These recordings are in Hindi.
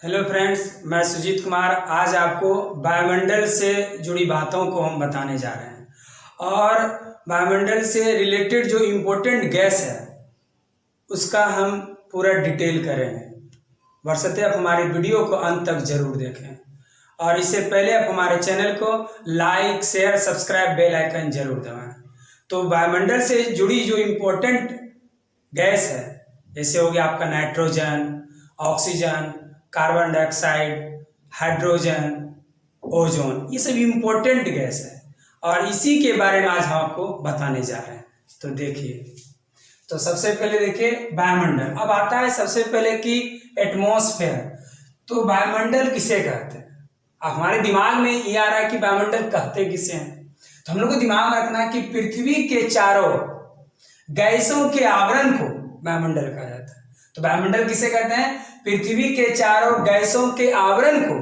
हेलो फ्रेंड्स, मैं सुजीत कुमार आज आपको वायुमंडल से जुड़ी बातों को हम बताने जा रहे हैं और वायुमंडल से रिलेटेड जो इम्पोर्टेंट गैस है उसका हम पूरा डिटेल करेंगे। बशर्ते आप हमारी वीडियो को अंत तक जरूर देखें और इससे पहले आप हमारे चैनल को like, share, subscribe, bell icon जरूर दबाएं। तो वायुमंडल से जुड़ी जो इम्पोर्टेंट गैस है जैसे हो गया आपका nitrogen, oxygen, carbon dioxide, hydrogen, ozone, ये सब इम्पोर्टेंट गैस है और इसी के बारे में आज हम आपको बताने जा रहे हैं। तो देखिए, तो सबसे पहले देखिए वायुमंडल। अब आता है सबसे पहले कि एटमॉस्फेयर। तो वायुमंडल किसे कहते हैं? अब हमारे दिमाग में ये आ रहा है कि वायुमंडल कहते किसे हैं, तो हम लोग को दिमाग में रखना है कि पृथ्वी के चारों गैसों के आवरण को वायुमंडल कहा जाता है। तो वायुमंडल किसे कहते हैं? पृथ्वी के चारों गैसों के आवरण को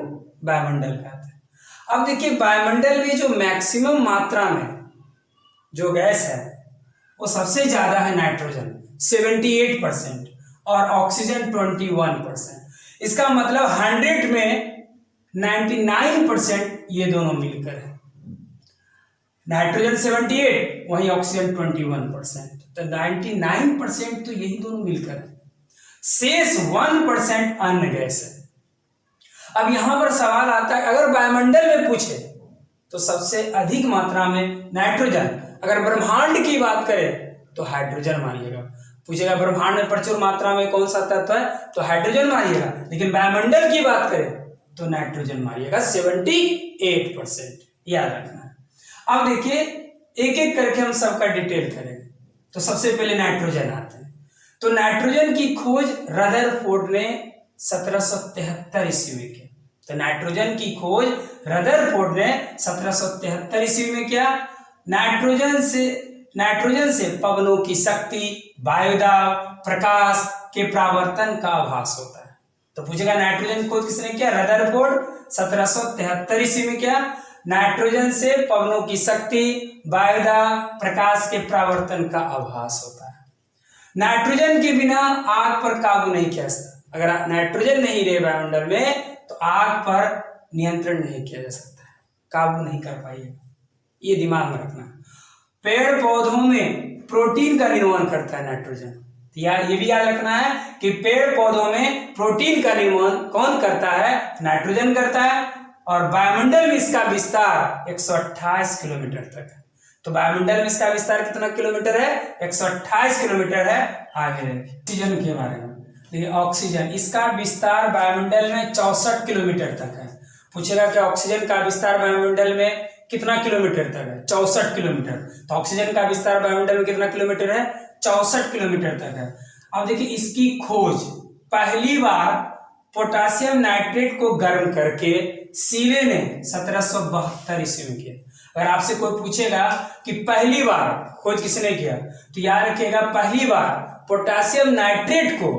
वायुमंडल कहते हैं। अब देखिए, वायुमंडल में जो मैक्सिमम मात्रा में जो गैस है वो सबसे ज्यादा है नाइट्रोजन 78% और ऑक्सीजन 21%। इसका मतलब 100 में 99% ये दोनों मिलकर है। नाइट्रोजन 78 वहीं ऑक्सीजन 21%, तो 99% तो यही दोनों मिलकर है। शेष 1% अन्य गैस है। अब यहां पर सवाल आता है, अगर वायुमंडल में पूछे तो सबसे अधिक मात्रा में नाइट्रोजन, अगर ब्रह्मांड की बात करें तो हाइड्रोजन मानिएगा। पूछेगा ब्रह्मांड में प्रचुर मात्रा में कौन सा तत्व है, तो हाइड्रोजन मानिएगा। लेकिन वायुमंडल की बात करें तो नाइट्रोजन मानिएगा 78%। याद रखना है। अब देखिए, एक एक करके हम सबका डिटेल करेंगे। तो सबसे पहले नाइट्रोजन आते हैं। तो नाइट्रोजन की खोज रदरफोर्ड ने 1773 ईस्वी में की। तो नाइट्रोजन की खोज रदरफोर्ड ने 1773 ईस्वी में किया। नाइट्रोजन से पवनों की शक्ति, वायुदाब, प्रकाश के परावर्तन का आभास होता है। तो पूछेगा नाइट्रोजन खोज किसने किया? रदरफोर्ड 1773 ईस्वी में किया। नाइट्रोजन से पवनों की शक्ति, वायुदाब, प्रकाश के परावर्तन का आभास होता है। नाइट्रोजन के बिना आग पर काबू नहीं किया जा सकता। अगर नाइट्रोजन नहीं रहे वायुमंडल में तो आग पर नियंत्रण नहीं किया जा सकता है, काबू नहीं कर पाइएगा, ये दिमाग में रखना। पेड़ पौधों में प्रोटीन का निर्माण करता है नाइट्रोजन। ये भी याद रखना है कि पेड़ पौधों में प्रोटीन का निर्माण कौन करता है? नाइट्रोजन करता है। और वायुमंडल में इसका विस्तार 128 किलोमीटर तक है। तो वायुमंडल में इसका विस्तार कितना किलोमीटर है? 128 किलोमीटर है। आगे ऑक्सीजन के बारे में देखिए, ऑक्सीजन, इसका विस्तार वायुमंडल में 64 किलोमीटर तक है। पूछेगा कि ऑक्सीजन का विस्तार वायुमंडल में कितना किलोमीटर तक है? 64 किलोमीटर। तो ऑक्सीजन का विस्तार वायुमंडल में कितना किलोमीटर है? 64 किलोमीटर तक है। अब देखिए, इसकी खोज पहली बार पोटासियम नाइट्रेट को गर्म करके सीले ने 1772 ईस्वी में किया। अगर आपसे कोई पूछेगा कि पहली बार खोज किसने किया, तो याद रखिएगा पहली बार पोटासियम नाइट्रेट को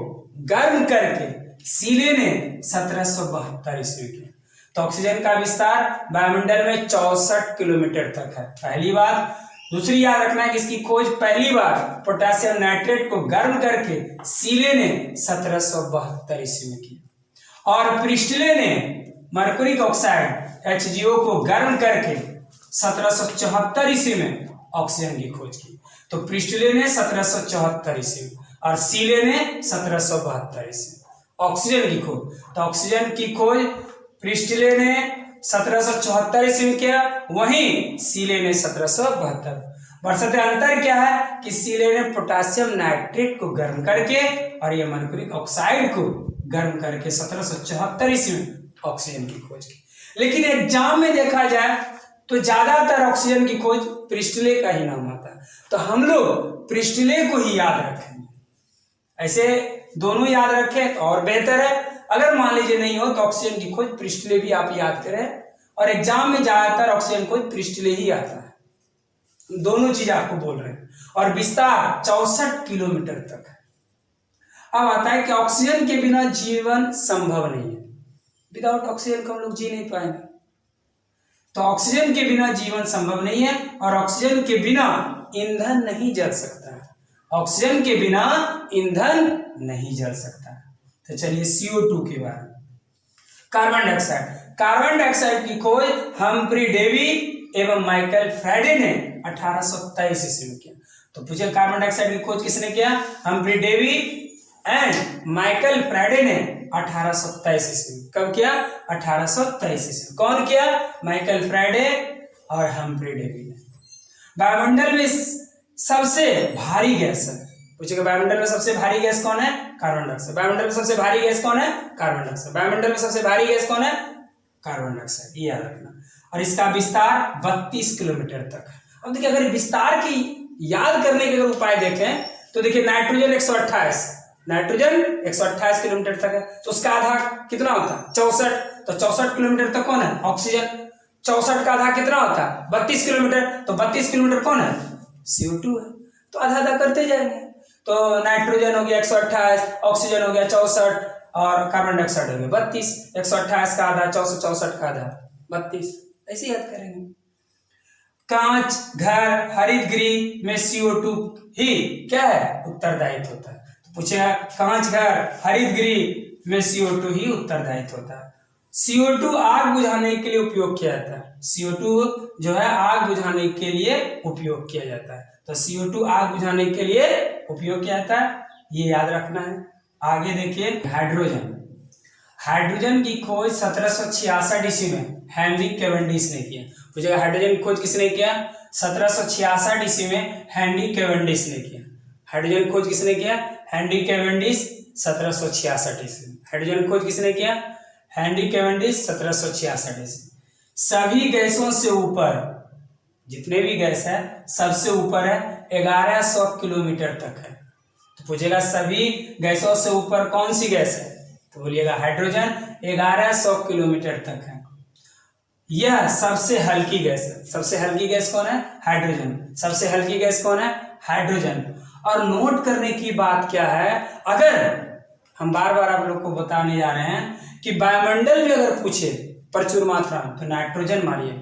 गर्म करके सीले ने 1772 ईस्वी किया। तो ऑक्सीजन का विस्तार वायुमंडल में 64 किलोमीटर तक है, पहली बात। दूसरी याद रखना है कि इसकी खोज पहली बार पोटासियम नाइट्रेट को गर्म करके सीले ने 1772 ईस्वी में की। और प्रिस्टले ने मरकुरिक ऑक्साइड HGO को गर्म करके 1774 ईस्वी में ऑक्सीजन की खोज की। तो प्रिस्टले ने 1774 ईस्वी और सीले ने 1772 ईस्वी ऑक्सीजन की खोज। तो ऑक्सीजन की खोज प्रिस्टले ने 1774 ईस्वी में किया, वहीं सीले ने 1772। बशर्ते अंतर क्या है कि सीले ने पोटासियम नाइट्रेट को गर्म करके और ये मरकुरिक ऑक्साइड को गर्म करके 1774 ईस्वी में ऑक्सीजन की खोज की। लेकिन एग्जाम में देखा जाए तो ज्यादातर ऑक्सीजन की खोज प्रिस्टले का ही नाम आता है, तो हम लोग प्रिस्टले को ही याद रखेंगे। ऐसे दोनों याद रखें तो और बेहतर है। अगर मान लीजिए नहीं हो तो ऑक्सीजन की खोज प्रिस्टले भी आप याद करें, और एग्जाम में ज्यादातर ऑक्सीजन खोज प्रिस्टले ही आता है। दोनों चीज आपको बोल रहे हैं। और विस्तार 64 किलोमीटर तक है। अब आता है कि ऑक्सीजन के बिना जीवन संभव नहीं है। विदाउट ऑक्सीजन को हम लोग जी नहीं पाएंगे। तो ऑक्सीजन के बिना जीवन संभव नहीं है और ऑक्सीजन के बिना ईंधन नहीं जल सकता है। ऑक्सीजन के बिना ईंधन नहीं जल सकता। तो चलिए CO2 के बारे में। Carbon dioxide. कार्बन डाइऑक्साइड की खोज हम्फ्री डेवी एवं माइकल फैराडे ने 1823 ईस्वी में किया। तो पूछे कार्बन डाइऑक्साइड की खोज किसने किया? Humphry Davy and Michael Faraday ने 1823 ईस्वी में। कब किया? 1823 ईस्वी। कौन किया? माइकल फैराडे और हम्फ्री डेवी ने। वायुमंडल में सबसे भारी गैस है, पूछेगा वायुमंडल में सबसे भारी गैस कौन है? Carbon dioxide. वायुमंडल में सबसे भारी गैस कौन है? Carbon dioxide. वायुमंडल में सबसे भारी गैस कौन है? कार्बन डाइऑक्साइड, ये याद रखना। और इसका विस्तार 32 किलोमीटर तक है। अब देखिए, अगर विस्तार की याद करने के अगर उपाय देखें तो देखिए, नाइट्रोजन 128, नाइट्रोजन 128 किलोमीटर तक है, तो उसका आधा कितना होता है? 64। तो 64 किलोमीटर तक कौन है? ऑक्सीजन। 64 का आधा कितना होता है? 32 किलोमीटर। तो 32 किलोमीटर कौन है? CO2 है। तो आधा आधा करते जाएंगे। तो नाइट्रोजन हो गया 128, ऑक्सीजन हो गया 64 और कार्बन डाइऑक्साइड हो गया 32। 128 का आधा 64 का आधा 32, ऐसे याद करेंगे। कांच, घर, हरित गृह में CO2 ही क्या है? उत्तरदायित्व होता है। तो पूछेगा कांच, घर, हरित गृह में CO2 ही उत्तरदायित्व होता है। CO2 आग बुझाने के लिए उपयोग किया जाता है। CO2 जो है आग बुझाने के लिए उपयोग किया जाता है। तो CO2 आग बुझाने के लिए उपयोग किया जाता है, ये याद रखना है। आगे देखिए, हाइड्रोजन। हाइड्रोजन की खोज 1766 ईस्वी में हेनरी कैवेंडिश ने किया। पूछेगा हाइड्रोजन की खोज किसने किया? 1766 ईस्वी में हेनरी कैवेंडिश ने किया। हाइड्रोजन की खोज किसने किया? हेनरी कैवेंडिश 1766 ईस्वी में। हाइड्रोजन की खोज किसने किया? हेनरी कैवेंडिश 1766 ईस्वी। सभी गैसों से ऊपर, जितने भी गैस है सबसे ऊपर है 1100 किलोमीटर तक है। तो पूछेगा सभी गैसों से ऊपर कौन सी गैस है? तो बोलिएगा हाइड्रोजन 1100 किलोमीटर तक है। यह सबसे हल्की गैस है। सबसे हल्की गैस कौन है? हाइड्रोजन। सबसे हल्की गैस कौन है? हाइड्रोजन। और नोट करने की बात क्या है, अगर हम बार बार आप लोग को बताने जा रहे हैं कि वायुमंडल में अगर पूछे प्रचुर मात्रा में तो नाइट्रोजन मानिए,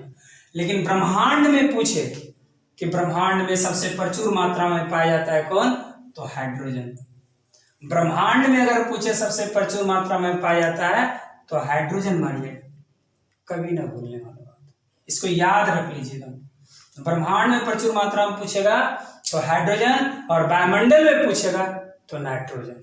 लेकिन ब्रह्मांड में पूछे कि ब्रह्मांड में सबसे प्रचुर मात्रा में पाया जाता है कौन? तो हाइड्रोजन। ब्रह्मांड में अगर पूछे सबसे प्रचुर मात्रा में पाया जाता है तो हाइड्रोजन मानिए, कभी ना भूलने वाली बात, इसको याद रख लीजिएगा। ब्रह्मांड में प्रचुर मात्रा में पूछेगा तो हाइड्रोजन, और वायुमंडल में पूछेगा तो नाइट्रोजन,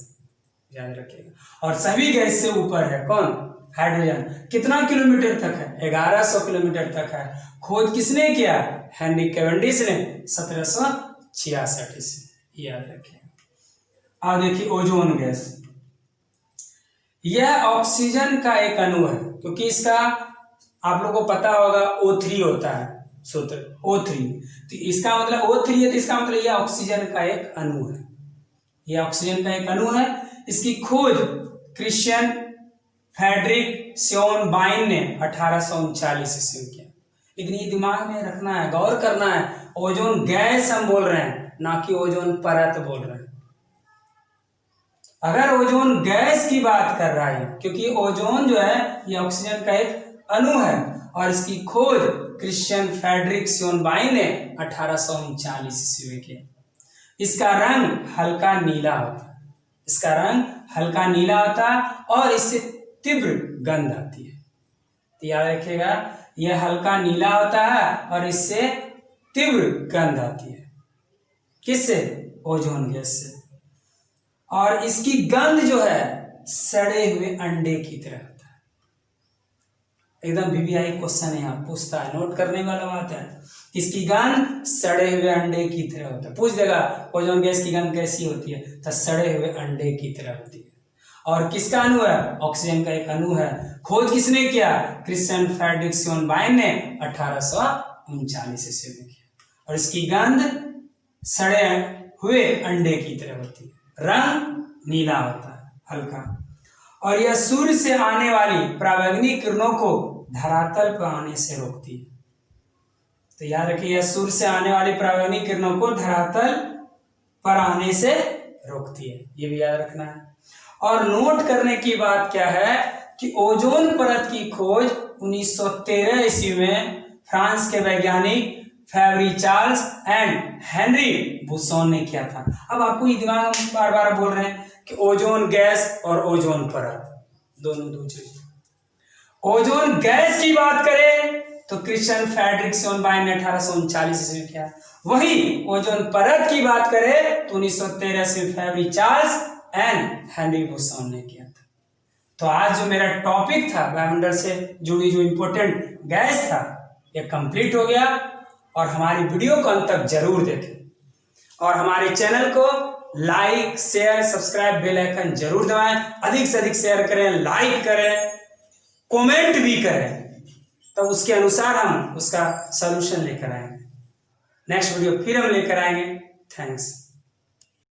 याद रखिएगा। और सभी गैस से ऊपर है कौन? हाइड्रोजन। कितना किलोमीटर तक है? 1100 किलोमीटर तक है। खोज किसने किया? हेनरी कैवेंडिश ने 1766 ईस्वी, याद रखिएगा। अब देखिए ओजोन गैस। यह ऑक्सीजन का एक अणु है, क्योंकि इसका आप लोगों को पता होगा O3 होता है सूत्र O3। तो इसका मतलब O3 है, तो इसका मतलब यह ऑक्सीजन का एक अणु है। यह ऑक्सीजन का एक अणु है। इसकी खोज क्रिश्चियन फ्रेडरिक श्योनबाइन ने 1839 ईस्वी में किया। लेकिन ये दिमाग में रखना है, गौर करना है, ओजोन गैस हम बोल रहे हैं, ना कि ओजोन परत बोल रहे हैं। अगर ओजोन गैस की बात कर रहा है, क्योंकि ओजोन जो है ये ऑक्सीजन का एक अणु है, और इसकी खोज क्रिश्चियन फ्रेडरिक श्योनबाइन ने 1839 ईस्वी में किया। इसका रंग हल्का नीला होता है। इसका रंग हल्का नीला होता है और इससे तीव्र गंध आती है। तो याद रखिएगा, यह हल्का नीला होता है और इससे तीव्र गंध आती है। किससे? ओजोन गैस से। और इसकी गंध जो है सड़े हुए अंडे की तरह होता है। एकदम VVI क्वेश्चन है, यहाँ पूछता है, नोट करने वाला बात है। इसकी गंध सड़े हुए अंडे की तरह होता है। पूछ देगा ओजोन गैस की गंध कैसी होती है, तो सड़े हुए अंडे की तरह होती है। और किसका अणु है? ऑक्सीजन का एक अणु है। खोज किसने किया? क्रिश्चियन फ्रेडरिक श्योनबाइन ने 1839 ईस्वी में किया। और इसकी गंध सड़े हुए अंडे की तरह होती है, रंग नीला होता है, हल्का। और यह सूर्य से आने वाली पराबैंगनी किरणों को धरातल पर आने से रोकती है। तो याद रखिए, यह सूर्य से आने वाली पराबैंगनी किरणों को धरातल पर आने से रोकती है, ये भी याद रखना है। और नोट करने की बात क्या है कि ओजोन परत की खोज 1913 ईस्वी में फ्रांस के वैज्ञानिक फेवरी चार्ल्स एंड हेनरी बुसोन ने किया था। अब आपको ये दिमाग में बार बार बोल रहे हैं कि ओजोन गैस और ओजोन परत दोनों दो चीज। ओजोन गैस की बात करें तो क्रिश्चियन फ्रेडरिक सोनबाइन ने 1839 ईस्वी में किया। वही ओजोन परत की बात करें तो 1913 ईस्वी फैब्री चार्ल्स एंड हेनरी बुसॉन ने किया था। तो आज जो मेरा टॉपिक था वायुमंडल से जुड़ी जो इंपॉर्टेंट गैस था ये कंप्लीट हो गया। और हमारी वीडियो को अंत तक जरूर देखें और हमारे चैनल को like share subscribe bell icon जरूर दबाएं। अधिक से अधिक शेयर करें, लाइक करें, कमेंट भी करें, तो उसके अनुसार हम उसका सलूशन लेकर आएंगे। नेक्स्ट वीडियो फिर हम लेकर आएंगे। थैंक्स।